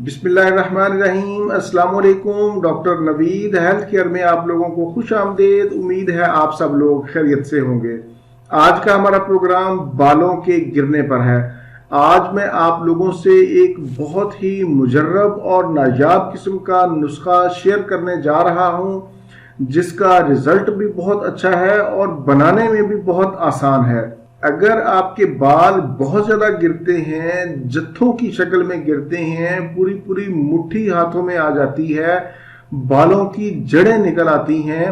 बिस्मिल्लाहिर्रहमानिर्रहीम। अस्सलाम वालेकुम। डॉक्टर नवीद हेल्थ केयर में आप लोगों को खुश आमदेद। उम्मीद है आप सब लोग खैरियत से होंगे। आज का हमारा प्रोग्राम बालों के गिरने पर है। आज मैं आप लोगों से एक बहुत ही मुजर्रब और नायाब किस्म का नुस्खा शेयर करने जा रहा हूं, जिसका रिजल्ट भी बहुत अच्छा है और बनाने में भी बहुत आसान है। अगर आपके बाल बहुत ज़्यादा गिरते हैं, जत्थों की शक्ल में गिरते हैं, पूरी पूरी मुट्ठी हाथों में आ जाती है, बालों की जड़ें निकल आती हैं,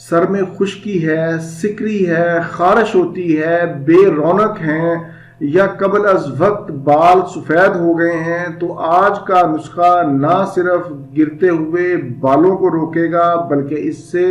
सर में खुश्की है, सिकरी है, खारिश होती है, बेरौनक हैं, या कबल अज वक्त बाल सफ़ेद हो गए हैं, तो आज का नुस्खा ना सिर्फ गिरते हुए बालों को रोकेगा, बल्कि इससे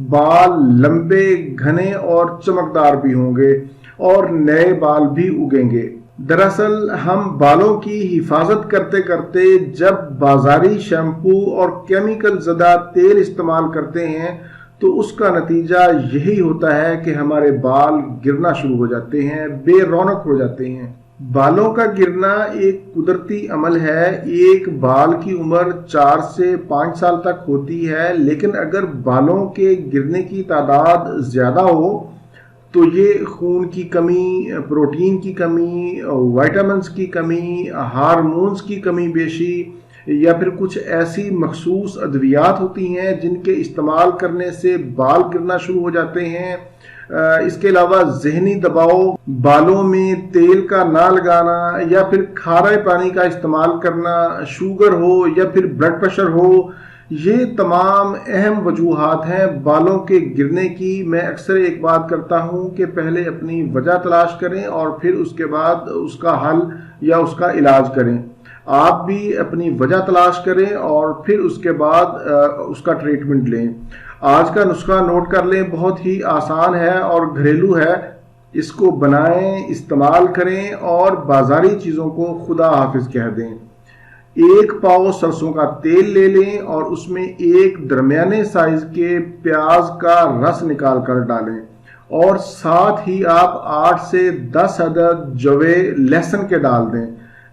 बाल लंबे, घने और चमकदार भी होंगे और नए बाल भी उगेंगे। दरअसल हम बालों की हिफाजत करते करते जब बाजारी शैम्पू और केमिकल ज़दा तेल इस्तेमाल करते हैं तो उसका नतीजा यही होता है कि हमारे बाल गिरना शुरू हो जाते हैं, बेरौनक हो जाते हैं। बालों का गिरना एक कुदरती अमल है। एक बाल की उम्र 4 से 5 साल तक होती है, लेकिन अगर बालों के गिरने की तादाद ज़्यादा हो तो ये खून की कमी, प्रोटीन की कमी, विटामिन्स की कमी, हार्मोन्स की कमी बेशी, या फिर कुछ ऐसी मखसूस अद्वियात होती हैं जिनके इस्तेमाल करने से बाल गिरना शुरू हो जाते हैं। इसके अलावा जहनी दबाव, बालों में तेल का ना लगाना, या फिर खारे पानी का इस्तेमाल करना, शुगर हो या फिर ब्लड प्रेशर हो, ये तमाम अहम वजूहात हैं बालों के गिरने की। मैं अक्सर एक बात करता हूं कि पहले अपनी वजह तलाश करें और फिर उसके बाद उसका हल या उसका इलाज करें। आप भी अपनी वजह तलाश करें और फिर उसके बाद उसका ट्रीटमेंट लें। आज का नुस्खा नोट कर लें, बहुत ही आसान है और घरेलू है। इसको बनाएं, इस्तेमाल करें और बाजारी चीज़ों को खुदा हाफिज कह दें। 1 पाव सरसों का तेल ले लें और उसमें एक दरमियाने साइज के प्याज का रस निकाल कर डालें, और साथ ही आप 8 से 10 अदद जवे लहसुन के डाल दें।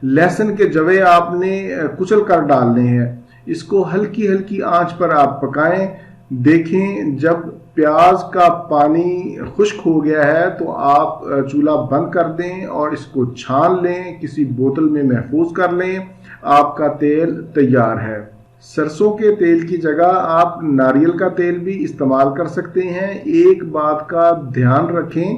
लहसुन के जवे आपने कुचल कर डालने हैं। इसको हल्की हल्की आंच पर आप पकाएं। देखें जब प्याज का पानी खुश्क हो गया है तो आप चूल्हा बंद कर दें और इसको छान लें, किसी बोतल में महफूज कर लें। आपका तेल तैयार है। सरसों के तेल की जगह आप नारियल का तेल भी इस्तेमाल कर सकते हैं। एक बात का ध्यान रखें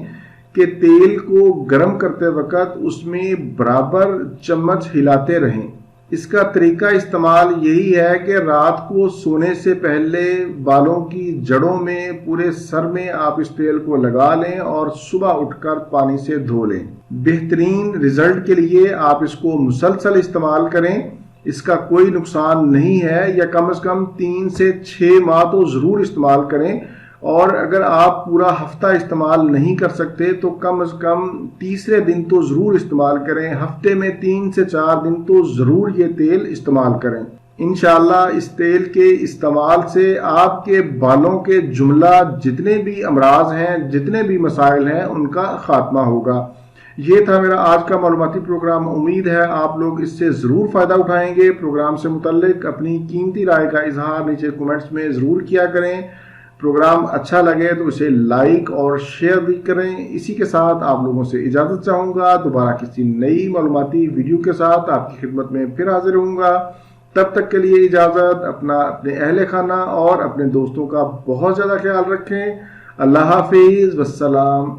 कि तेल को गर्म करते वक्त उसमें बराबर चम्मच हिलाते रहें। इसका तरीका इस्तेमाल यही है कि रात को सोने से पहले बालों की जड़ों में, पूरे सर में आप इस तेल को लगा लें और सुबह उठकर पानी से धो लें। बेहतरीन रिजल्ट के लिए आप इसको मुसलसल इस्तेमाल करें। इसका कोई नुकसान नहीं है, या कम से कम 3 से 6 माह तो ज़रूर इस्तेमाल करें। और अगर आप पूरा हफ्ता इस्तेमाल नहीं कर सकते तो कम से कम तीसरे दिन तो ज़रूर इस्तेमाल करें। हफ्ते में 3 से 4 दिन तो ज़रूर ये तेल इस्तेमाल करें। इंशाल्लाह इस तेल के इस्तेमाल से आपके बालों के जुमला जितने भी अमराज हैं, जितने भी मसाइल हैं, उनका खात्मा होगा। ये था मेरा आज का मालूमाती प्रोग्राम। उम्मीद है आप लोग इससे ज़रूर फ़ायदा उठाएंगे। प्रोग्राम से मुतल्लिक अपनी कीमती राय का इजहार नीचे कमेंट्स में ज़रूर किया करें। प्रोग्राम अच्छा लगे तो इसे लाइक और शेयर भी करें। इसी के साथ आप लोगों से इजाज़त चाहूँगा। दोबारा किसी नई मालूमाती वीडियो के साथ आपकी खिदमत में फिर हाजिर होऊंगा। तब तक के लिए इजाज़त। अपने अहले खाना और अपने दोस्तों का बहुत ज़्यादा ख्याल रखें। अल्लाह हाफिज़, वस्सलाम।